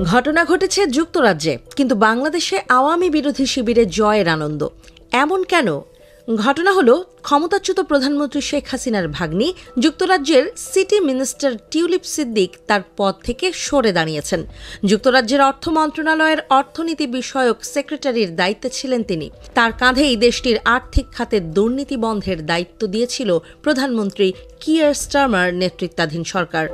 ঘটনা ঘটেছে যুক্তরাজ্যে, কিন্তু বাংলাদেশে আওয়ামী বিরোধী শিবিরে জয়ের আনন্দ। এমন কেন? ঘটনা হলো, ক্ষমতাচ্যুত প্রধানমন্ত্রী শেখ হাসিনার ভাগ্নি যুক্তরাজ্যের সিটি মিনিস্টার টিউলিপ সিদ্দিক তার পদ থেকে সরে দাঁড়িয়েছেন। যুক্তরাজ্যের অর্থ মন্ত্রণালয়ের অর্থনীতি বিষয়ক সেক্রেটারির দায়িত্বে ছিলেন তিনি। তার কাঁধেই দেশটির আর্থিক খাতের দুর্নীতি বন্ধের দায়িত্ব দিয়েছিল প্রধানমন্ত্রী কিয়ার স্টারমার নেতৃত্বাধীন সরকার।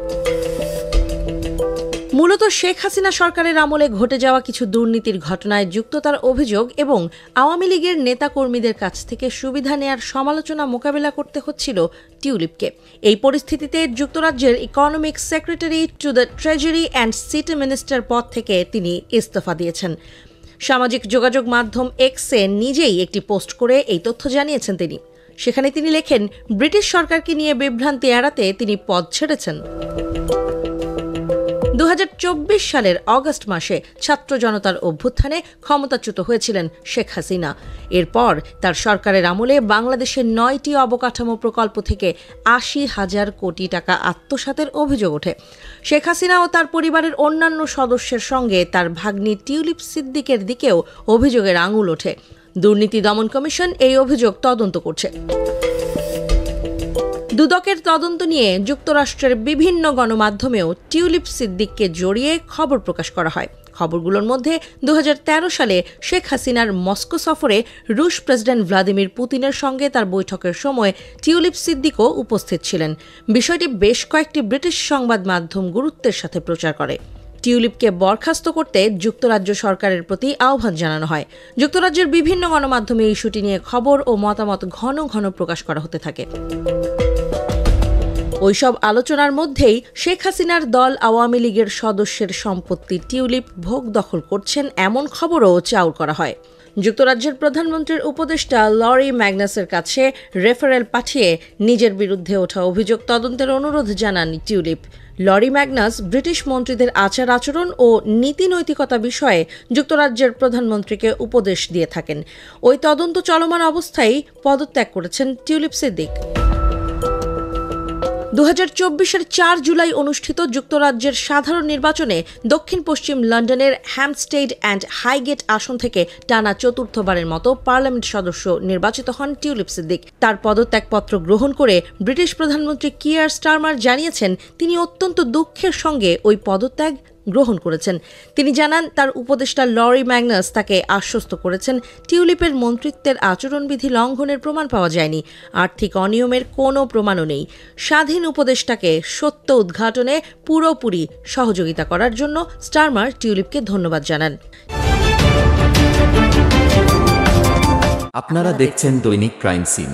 মূলত শেখ হাসিনা সরকারের আমলে ঘটে যাওয়া কিছু দুর্নীতির ঘটনায় যুক্ততার অভিযোগ এবং আওয়ামী লীগের নেতাকর্মীদের কাছ থেকে সুবিধা নেয়ার সমালোচনা মোকাবেলা করতে হচ্ছিল টিউলিপকে। এই পরিস্থিতিতে যুক্তরাজ্যের economic secretary to the treasury and city minister পদ থেকে তিনি ইস্তফা দিয়েছেন। সামাজিক যোগাযোগ মাধ্যম এক্সে নিজেই একটি পোস্ট করে এই তথ্য জানিয়েছেন তিনি। সেখানে তিনি লেখেন, ব্রিটিশ সরকারকে নিয়ে বিভ্রান্তি এড়াতে তিনি পদ ছেড়েছেন। 2024 সালের অগস্ট মাসে ছাত্র জনতার অভ্যুত্থানে ক্ষমতাচ্যুত হয়েছিলেন শেখ হাসিনা। এরপর তার সরকারের আমলে বাংলাদেশের 9টি অবকাঠামো প্রকল্প থেকে 80,000 কোটি টাকা আত্মসাতের অভিযোগ ওঠে। শেখ হাসিনা ও তার পরিবারের অন্যান্য সদস্যের সঙ্গে তার ভাগ্নি টিউলিপ সিদ্দিকের দিকেও অভিযোগের আঙুল ওঠে। দুর্নীতি দমন কমিশন এই অভিযোগ তদন্ত করছে। দুদকের তদন্ত নিয়ে যুক্তরাষ্ট্রের বিভিন্ন গণমাধ্যমেও টিউলিপ সিদ্দিককে জড়িয়ে খবর প্রকাশ করা হয়। খবরগুলোর মধ্যে 2013 সালে শেখ হাসিনার মস্কো সফরে রুশ প্রেসিডেন্ট ভ্লাদিমির পুতিনের সঙ্গে তার বৈঠকের সময় টিউলিপ সিদ্দিকও উপস্থিত ছিলেন। বিষয়টি বেশ কয়েকটি ব্রিটিশ সংবাদ মাধ্যম গুরুত্বের সাথে প্রচার করে। টিউলিপকে বরখাস্ত করতে যুক্তরাজ্য সরকারের প্রতি আহ্বান জানানো হয়। যুক্তরাজ্যের বিভিন্ন গণমাধ্যমে ইস্যুটি নিয়ে খবর ও মতামত ঘন ঘন প্রকাশ করা হতে থাকে। ওইসব আলোচনার মধ্যেই শেখ হাসিনার দল আওয়ামী লীগের সদস্যের সম্পত্তি টিউলিপ ভোগ দখল করছেন এমন খবরও চাউর করা হয়। যুক্তরাজ্যের প্রধানমন্ত্রীর উপদেষ্টা লরি ম্যাগনাসের কাছে রেফারেল পাঠিয়ে নিজের বিরুদ্ধে ওঠা অভিযোগ তদন্তের অনুরোধ জানান টিউলিপ। লরি ম্যাগনাস ব্রিটিশ মন্ত্রীদের আচার আচরণ ও নীতি নৈতিকতা বিষয়ে যুক্তরাজ্যের প্রধানমন্ত্রীকে উপদেশ দিয়ে থাকেন। ওই তদন্ত চলমান অবস্থায় পদত্যাগ করেছেন টিউলিপ সিদ্দিক। 2024-এর 4 জুলাই অনুষ্ঠিত যুক্তরাজ্যের সাধারণ নির্বাচনে দক্ষিণ পশ্চিম লন্ডনের হ্যাম্পস্টেড অ্যান্ড হাইগেট আসন থেকে টানা চতুর্থবারের মতো পার্লামেন্ট সদস্য নির্বাচিত হন টিউলিপ সিদ্দিক। তার পদত্যাগপত্র গ্রহণ করে ব্রিটিশ প্রধানমন্ত্রী কিয়ার স্টারমার জানিয়েছেন, তিনি অত্যন্ত দুঃখের সঙ্গে ওই পদত্যাগ গ্রহণ করেছেন। তিনি জানান, তার উপদেষ্টা লরি ম্যাগনাস তাকে আশ্বস্ত করেছেন, টিউলিপের মন্ত্রিত্বের আচরণবিধি লঙ্ঘনের প্রমাণ পাওয়া যায়নি, আর্থিক অনিয়মের কোনো প্রমাণও নেই। স্বাধীন উপদেষ্টাকে সত্য উদ্ঘাটনে পুরোপুরি সহযোগিতা করার জন্য স্টারমার টিউলিপকে ধন্যবাদ জানান। আপনারা দেখছেন দৈনিক ক্রাইম সিন।